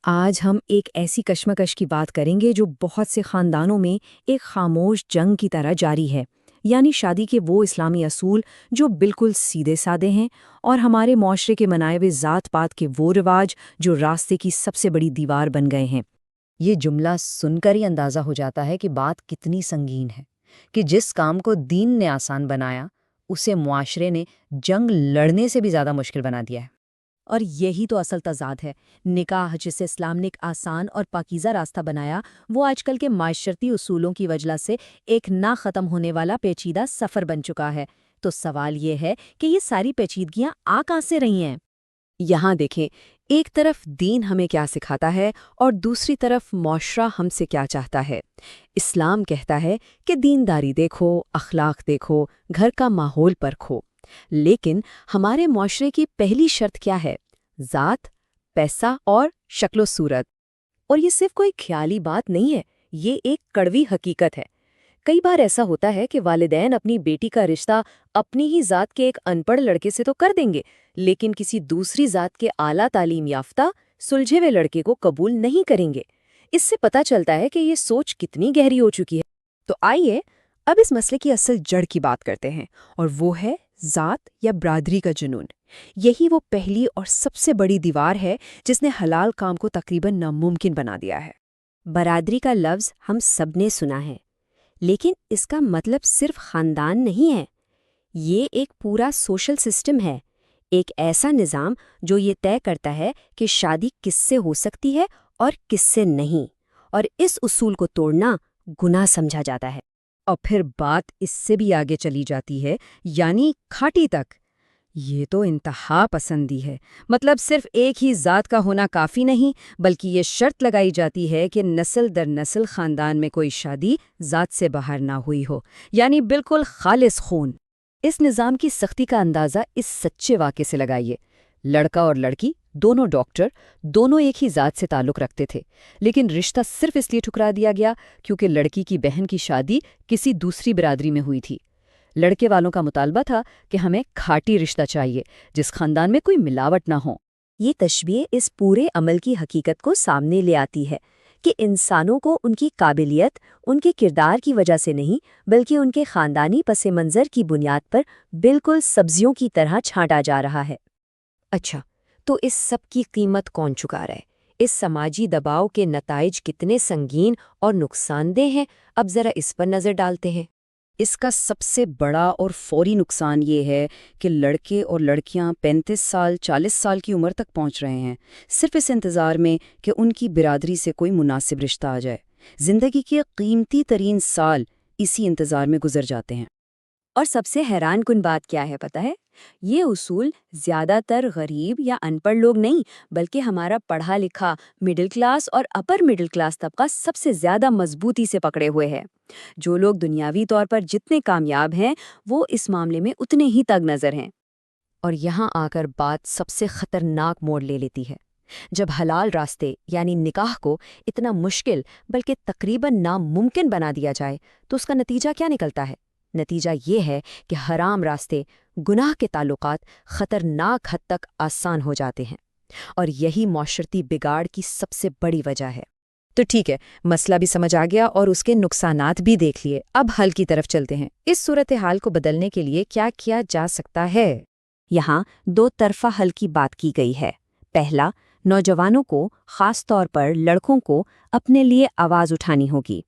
آج ہم ایک ایسی کشمکش کی بات کریں گے جو بہت سے خاندانوں میں ایک خاموش جنگ کی طرح جاری ہے، یعنی شادی کے وہ اسلامی اصول جو بالکل سیدھے سادے ہیں، اور ہمارے معاشرے کے منائے ہوئے ذات پات کے وہ رواج جو راستے کی سب سے بڑی دیوار بن گئے ہیں۔ یہ جملہ سن کر ہی اندازہ ہو جاتا ہے کہ بات کتنی سنگین ہے، کہ جس کام کو دین نے آسان بنایا اسے معاشرے نے جنگ لڑنے سے بھی زیادہ مشکل بنا دیا ہے۔ اور یہی تو اصل تضاد ہے۔ نکاح جسے اسلام نے ایک آسان اور پاکیزہ راستہ بنایا، وہ آج کل کے معاشرتی اصولوں کی وجہ سے ایک نہ ختم ہونے والا پیچیدہ سفر بن چکا ہے۔ تو سوال یہ ہے کہ یہ ساری پیچیدگیاں کہاں سے رہی ہیں؟ یہاں دیکھیں، ایک طرف دین ہمیں کیا سکھاتا ہے اور دوسری طرف معاشرہ ہم سے کیا چاہتا ہے۔ اسلام کہتا ہے کہ دینداری دیکھو، اخلاق دیکھو، گھر کا ماحول پرکھو۔ لیکن ہمارے معاشرے کی پہلی شرط کیا ہے؟ ذات، پیسہ اور شکل و صورت۔ اور یہ صرف کوئی خیالی بات نہیں ہے، یہ ایک کڑوی حقیقت ہے۔ کئی بار ایسا ہوتا ہے کہ والدین اپنی بیٹی کا رشتہ اپنی ہی ذات کے ایک ان پڑھ لڑکے سے تو کر دیں گے، لیکن کسی دوسری ذات کے اعلیٰ تعلیم یافتہ سلجھے ہوئے لڑکے کو قبول نہیں کریں گے۔ اس سے پتہ چلتا ہے کہ یہ سوچ کتنی گہری ہو چکی ہے۔ تو آئیے اب اس مسئلے کی اصل جڑ کی بات کرتے ہیں، اور وہ ہے ذات یا برادری کا جنون۔ یہی وہ پہلی اور سب سے بڑی دیوار ہے جس نے حلال کام کو تقریباً ناممکن بنا دیا ہے۔ برادری کا لفظ ہم سب نے سنا ہے، لیکن اس کا مطلب صرف خاندان نہیں ہے۔ یہ ایک پورا سوشل سسٹم ہے، ایک ایسا نظام جو یہ طے کرتا ہے کہ شادی کس سے ہو سکتی ہے اور کس سے نہیں، اور اس اصول کو توڑنا گناہ سمجھا جاتا ہے۔ اور پھر بات اس سے بھی آگے چلی جاتی ہے، یعنی کھاٹی تک۔ یہ تو انتہا پسندی ہے، مطلب صرف ایک ہی ذات کا ہونا کافی نہیں، بلکہ یہ شرط لگائی جاتی ہے کہ نسل در نسل خاندان میں کوئی شادی ذات سے باہر نہ ہوئی ہو، یعنی بالکل خالص خون۔ اس نظام کی سختی کا اندازہ اس سچے واقعے سے لگائیے۔ لڑکا اور لڑکی دونوں ڈاکٹر، دونوں ایک ہی ذات سے تعلق رکھتے تھے، لیکن رشتہ صرف اس لیے ٹھکرا دیا گیا کیونکہ لڑکی کی بہن کی شادی کسی دوسری برادری میں ہوئی تھی۔ لڑکے والوں کا مطالبہ تھا کہ ہمیں کھاٹی رشتہ چاہیے جس خاندان میں کوئی ملاوٹ نہ ہو۔ یہ تشبیہ اس پورے عمل کی حقیقت کو سامنے لے آتی ہے کہ انسانوں کو ان کی قابلیت، ان کے کردار کی وجہ سے نہیں، بلکہ ان کے خاندانی پس منظر کی بنیاد پر بالکل سبزیوں کی طرح چھانٹا جا رہا ہے۔ اچھا، تو اس سب کی قیمت کون چکا رہا ہے؟ اس سماجی دباؤ کے نتائج کتنے سنگین اور نقصان دہ ہیں؟ اب ذرا اس پر نظر ڈالتے ہیں۔ اس کا سب سے بڑا اور فوری نقصان یہ ہے کہ لڑکے اور لڑکیاں 35 سال 40 سال کی عمر تک پہنچ رہے ہیں، صرف اس انتظار میں کہ ان کی برادری سے کوئی مناسب رشتہ آ جائے۔ زندگی کے قیمتی ترین سال اسی انتظار میں گزر جاتے ہیں۔ اور سب سے حیران کن بات کیا ہے پتہ ہے؟ یہ اصول زیادہ تر غریب یا ان پڑھ لوگ نہیں، بلکہ ہمارا پڑھا لکھا مڈل کلاس اور اپر مڈل کلاس طبقہ سب سے زیادہ مضبوطی سے پکڑے ہوئے ہے۔ جو لوگ دنیاوی طور پر جتنے کامیاب ہیں، وہ اس معاملے میں اتنے ہی تنگ نظر ہیں۔ اور یہاں آ کر بات سب سے خطرناک موڑ لے لیتی ہے۔ جب حلال راستے یعنی نکاح کو اتنا مشکل بلکہ تقریباً ناممکن بنا دیا جائے تو اس کا نتیجہ کیا نکلتا ہے؟ نتیجہ یہ ہے کہ حرام راستے، گناہ کے تعلقات خطرناک حد تک آسان ہو جاتے ہیں، اور یہی معاشرتی بگاڑ کی سب سے بڑی وجہ ہے۔ تو ٹھیک ہے، مسئلہ بھی سمجھ آ گیا اور اس کے نقصانات بھی دیکھ لیے، اب حل کی طرف چلتے ہیں۔ اس صورتحال کو بدلنے کے لیے کیا کیا جا سکتا ہے؟ یہاں دو طرفہ حل کی بات کی گئی ہے۔ پہلا، نوجوانوں کو، خاص طور پر لڑکوں کو اپنے لیے آواز اٹھانی ہوگی۔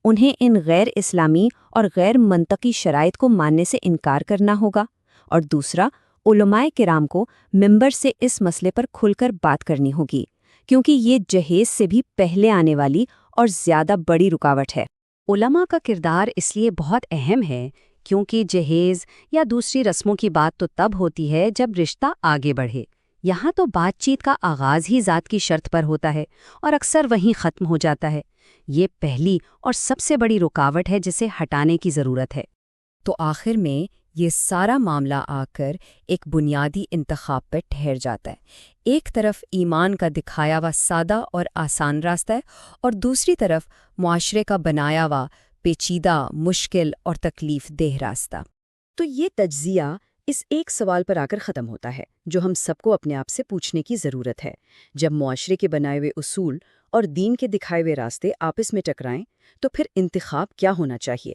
انہیں ان غیر اسلامی اور غیر منطقی شرائط کو ماننے سے انکار کرنا ہوگا۔ اور دوسرا، علماء کرام کو ممبر سے اس مسئلے پر کھل کر بات کرنی ہوگی، کیونکہ یہ جہیز سے بھی پہلے آنے والی اور زیادہ بڑی رکاوٹ ہے۔ علماء کا کردار اس لیے بہت اہم ہے کیونکہ جہیز یا دوسری رسموں کی بات تو تب ہوتی ہے جب رشتہ آگے بڑھے۔ یہاں تو بات چیت کا آغاز ہی ذات کی شرط پر ہوتا ہے اور اکثر وہیں ختم ہو جاتا ہے۔ یہ پہلی اور سب سے بڑی رکاوٹ ہے جسے ہٹانے کی ضرورت ہے۔ تو آخر میں یہ سارا معاملہ آ کر ایک بنیادی انتخاب پر ٹھہر جاتا ہے۔ ایک طرف ایمان کا دکھایا ہوا سادہ اور آسان راستہ ہے، اور دوسری طرف معاشرے کا بنایا ہوا پیچیدہ، مشکل اور تکلیف دہ راستہ۔ تو یہ تجزیہ اس ایک سوال پر آ کر ختم ہوتا ہے جو ہم سب کو اپنے آپ سے پوچھنے کی ضرورت ہے۔ جب معاشرے کے بنائے ہوئے اصول اور دین کے دکھائے ہوئے راستے آپس میں ٹکرائیں تو پھر انتخاب کیا ہونا چاہیے؟